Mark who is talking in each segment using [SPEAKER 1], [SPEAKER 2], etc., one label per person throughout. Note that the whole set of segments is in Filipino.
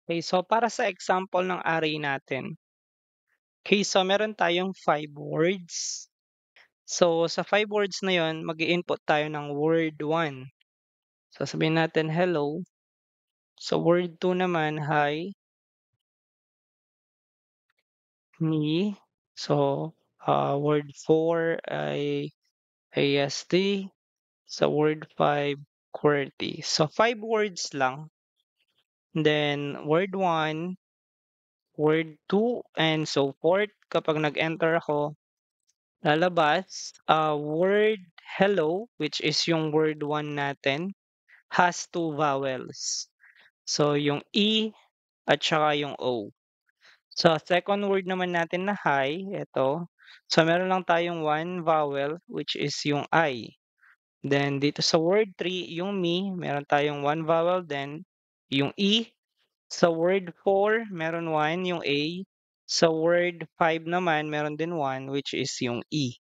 [SPEAKER 1] Okay, so para sa example ng array natin, okay, so meron tayong 5 words. So sa 5 words na yon, mag-i-input tayo ng word 1. So sabihin natin hello. So word 2 naman, hi, me. So word 4 ay AST. Sa word 5, QWERTY. So 5 words lang. Then word 1, word 2, and so forth. Kapag nag-enter ako, lalabas, word hello, which is yung word 1 natin, has 2 vowels. So yung E at saka yung O. So second word naman natin na hi, ito. So meron lang tayong 1 vowel, which is yung I. Then dito sa word 3, yung me, meron tayong 1 vowel din, yung E. Sa word 4, meron 1, yung A. Sa word 5 naman, meron din 1, which is yung E.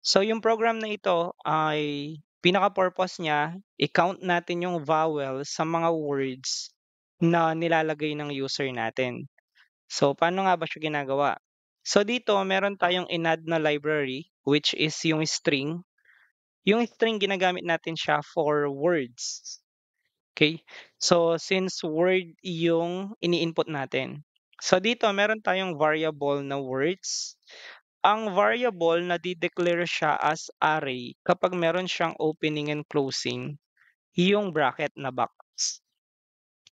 [SPEAKER 1] So yung program na ito ay pinaka-purpose niya, i-count natin yung vowel sa mga words na nilalagay ng user natin. So paano nga ba siya ginagawa? So dito meron tayong inadd na library, which is yung string. Yung string ginagamit natin siya for words. Okay? So since word yung ini-input natin. So dito meron tayong variable na words. Ang variable nade-declare siya as array kapag meron siyang opening and closing, yung bracket na box.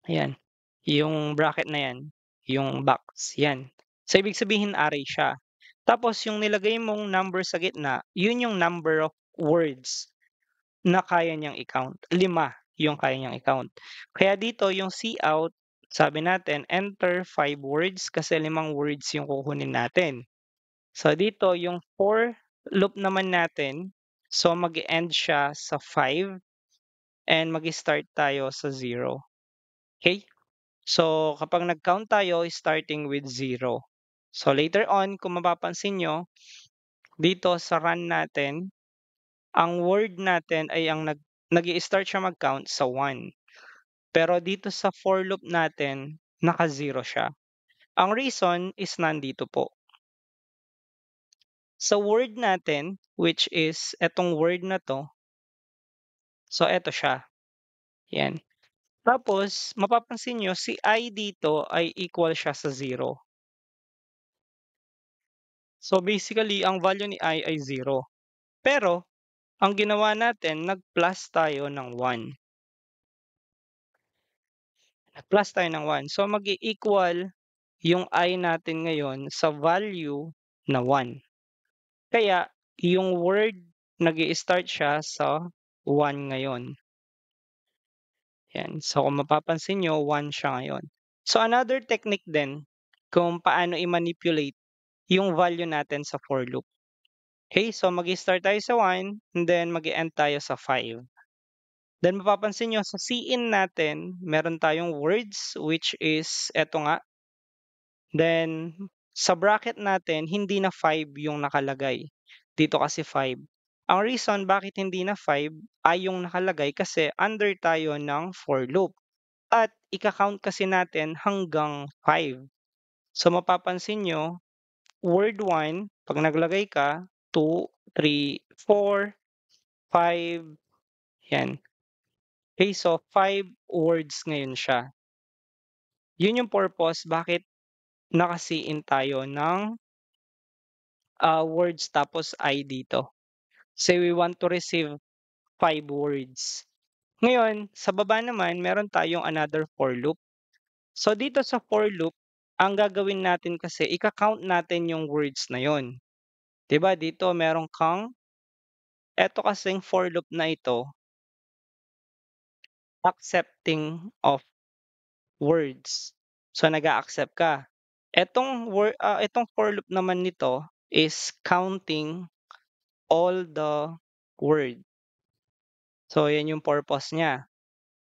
[SPEAKER 1] Ayan. Yung bracket na yan, yung box, yan. So ibig sabihin array siya. Tapos yung nilagay mong number sa gitna, yun yung number of words na kaya niyang i-count. 5 yung kaya niyang i-count. Kaya dito yung cout, sabi natin enter 5 words kasi 5 words yung kukunin natin. So dito yung for loop naman natin, so mag-e-end siya sa 5 and mag-start tayo sa 0. Okay? So kapag nag-count tayo starting with 0. So later on, kung mapapansin nyo, dito sa run natin, ang word natin ay ang nag-i-start siya mag-count sa 1. Pero dito sa for loop natin, naka-0 siya. Ang reason is nandito po. Sa word natin, which is etong word na to, so eto siya. Yan. Tapos, mapapansin nyo, si I dito ay equal siya sa 0. So basically, ang value ni I ay 0. Pero, ang ginawa natin, nag-plus tayo ng 1. Nag-plus tayo ng 1. So mag-i-equal yung I natin ngayon sa value na 1. Kaya, yung word, nag-i-start siya sa 1 ngayon. Yan. So kung mapapansin nyo, 1 siya ngayon. So another technique din kung paano i-manipulate yung value natin sa for loop. Okay, so mag-start tayo sa 1 and then mag-end tayo sa 5. Then mapapansin nyo sa cin natin, meron tayong words which is eto nga. Then sa bracket natin, hindi na 5 yung nakalagay. Dito kasi 5. Ang reason bakit hindi na 5 ay yung nakalagay kasi under tayo ng for loop. At ika-count kasi natin hanggang 5. So mapapansin nyo, word 1, pag naglagay ka, 2, 3, 4, 5, yan. Okay, so 5 words ngayon siya. Yun yung purpose bakit nakasiin tayo ng words tapos I dito. Say we want to receive 5 words. Ngayon, sa baba naman, meron tayong another for loop. So dito sa for loop, ang gagawin natin kasi, ika-count natin yung words na yon. 'Di ba dito meron kang, eto kasing for loop na ito, accepting of words. So nag-a-accept ka. Itong for loop naman nito is counting all the word. So yan yung purpose niya.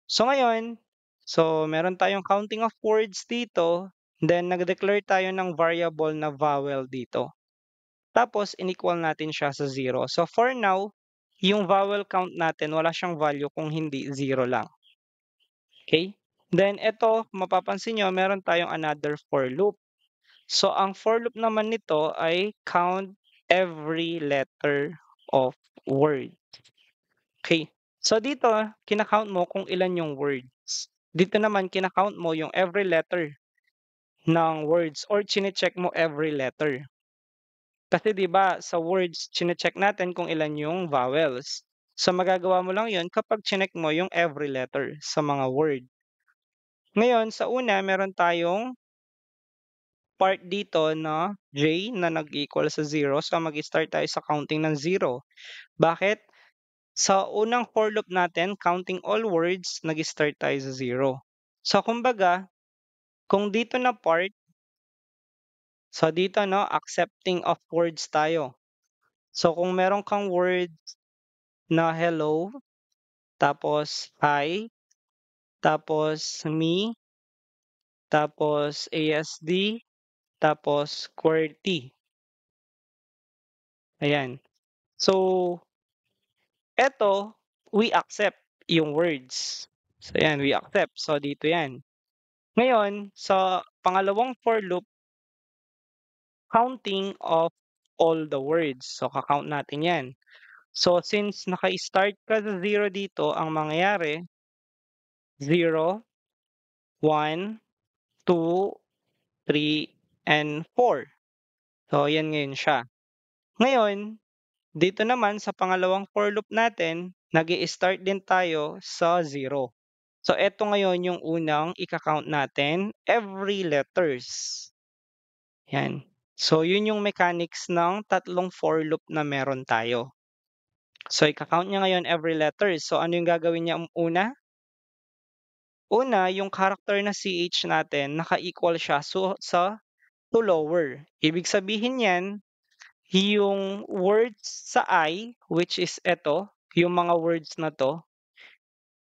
[SPEAKER 1] So ngayon, so meron tayong counting of words dito, then nag-declare tayo ng variable na vowel dito. Tapos in-equal natin siya sa 0. So for now, yung vowel count natin wala siyang value kung hindi 0 lang. Okay? Then eto, mapapansin niyo meron tayong another for loop. So ang for loop naman nito ay count every letter of word. Okay. So dito, kina-count mo kung ilan yung words. Dito naman kina-count mo yung every letter ng words or chine-check mo every letter. Kasi 'di ba sa words chine-check natin kung ilan yung vowels. So magagawa mo lang 'yun kapag chineck mo yung every letter sa mga word. Ngayon sa una meron tayong part dito na J na nag-equal sa 0, so mag-start tayo sa counting ng 0. Bakit? Sa unang for loop natin, counting all words, nag-start tayo sa 0. So kumbaga, kung dito na part, so dito no, accepting of words tayo. So kung meron kang word na hello, tapos hi, tapos me, tapos ASD, tapos QWERTY. Ayan. So, eto, we accept yung words. So, ayan, we accept. So, dito yan. Ngayon, sa pangalawang for loop, counting of all the words. So, kakount natin yan. So, since naka-start ka sa 0 dito, ang mangyayari, 0, 1, 2, 3, and 4. So, yan ngayon siya. Ngayon, dito naman sa pangalawang for loop natin, nag start din tayo sa 0. So, eto ngayon yung unang ika-count natin, every letters. Yan. So, yun yung mechanics ng tatlong for loop na meron tayo. So, ika-count niya ngayon every letters. So, ano yung gagawin niya una? Una, yung character na CH natin, naka-equal siya sa to lower. Ibig sabihin yan, yung words sa I, which is eto, yung mga words na to,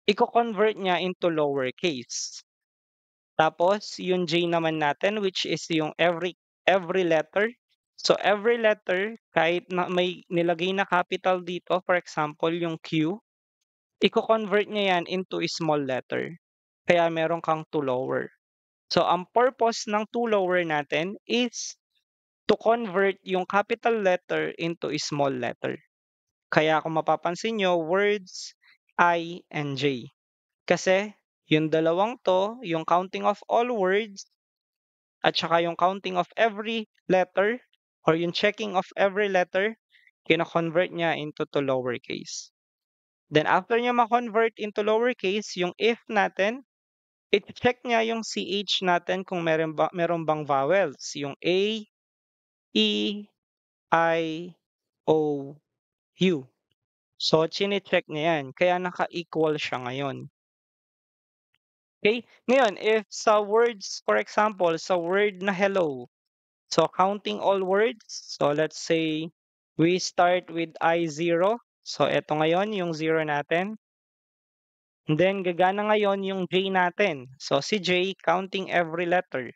[SPEAKER 1] i-convert niya into lowercase. Tapos, yung J naman natin, which is yung every letter. So, every letter, kahit na may nilagay na capital dito, for example, yung Q, i-convert niya yan into a small letter. Kaya meron kang to lower. So, ang purpose ng to lower natin is to convert yung capital letter into a small letter. Kaya kung mapapansin nyo, words I and J. Kasi yung dalawang to, yung counting of all words at saka yung counting of every letter or yung checking of every letter, kina-convert niya into to lowercase. Then after niya ma-convert into lowercase, yung if natin, i-check niya yung CH natin kung meron bang vowels. Yung A, E, I, O, U. So, chine-check niya yan. Kaya naka-equal siya ngayon. Okay? Ngayon, if sa words, for example, sa word na hello, so counting all words, so let's say we start with I0. So, eto ngayon, yung 0 natin. And then, gagana ngayon yung J natin. So, si J, counting every letter.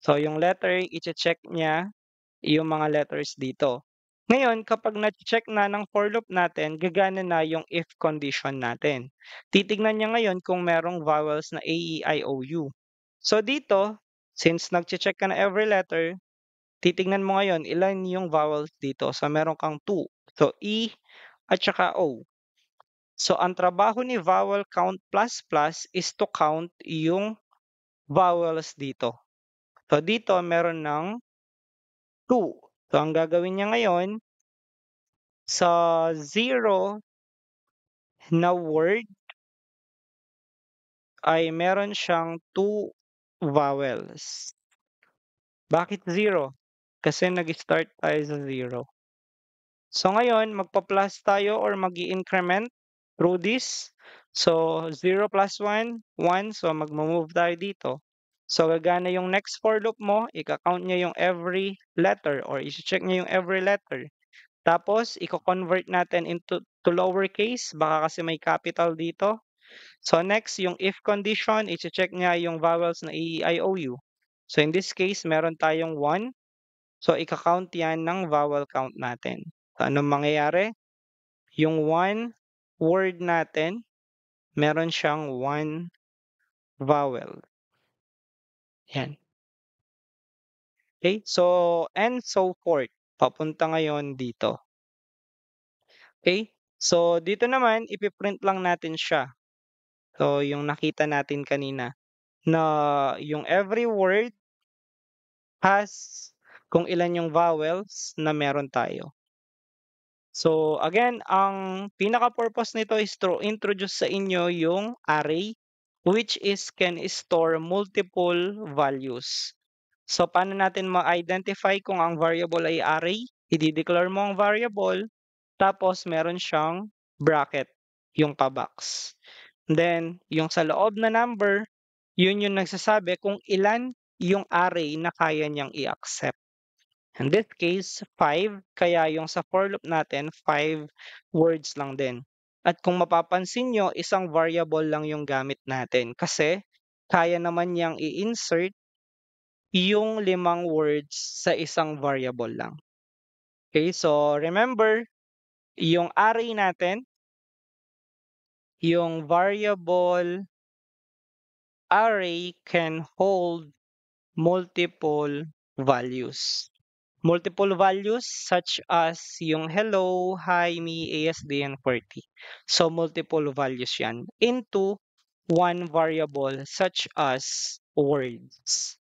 [SPEAKER 1] So, yung letter, i-check niya yung mga letters dito. Ngayon, kapag na-check na ng for loop natin, gagana na yung if condition natin. Titignan niya ngayon kung merong vowels na A, E, I, O, U. So dito, since nag-check ka na every letter, titignan mo ngayon ilan yung vowels dito. So meron kang 2. So E at saka O. So ang trabaho ni vowel count plus plus is to count yung vowels dito. So dito meron ng 2. So ang gagawin niya ngayon, sa 0 na word ay meron siyang 2 vowels. Bakit 0? Kasi nag-start tayo sa 0. So ngayon, magpa-plus tayo or mag-i-increment through this. So 0 plus 1, 1. So magmo-move tayo dito. So gagana yung next for loop mo, ika-count niya yung every letter or i-check niya yung every letter. Tapos, i-convert natin into to lowercase, baka kasi may capital dito. So next, yung if condition, i-check niya yung vowels na E, I, O, U. So in this case, meron tayong 1. So ika-count yan ng vowel count natin. So anong mangyayari? Yung one word natin, meron siyang 1, vowel. Yan. Okay? So, and so forth. Papunta ngayon dito. Okay? So, dito naman, ipiprint lang natin siya. So, yung nakita natin kanina na yung every word has kung ilan yung vowels na meron tayo. So, again, ang pinaka-purpose nito is to introduce sa inyo yung array which is can store multiple values. So, paano natin ma-identify kung ang variable ay array? I-declare mo ang variable, tapos meron siyang bracket, yung pa-box. Then, yung sa loob na number, yun yung nagsasabi kung ilan yung array na kaya niyang i-accept. In this case, 5, kaya yung sa for loop natin, 5 words lang din. At kung mapapansin nyo, isang variable lang yung gamit natin kasi kaya naman niyang i-insert yung 5 words sa isang variable lang. Okay, so remember, yung array natin, yung variable array can hold multiple values. Multiple values such as yung hello, hi, me, ASD, and QWERTY. So, multiple values yan into one variable such as words.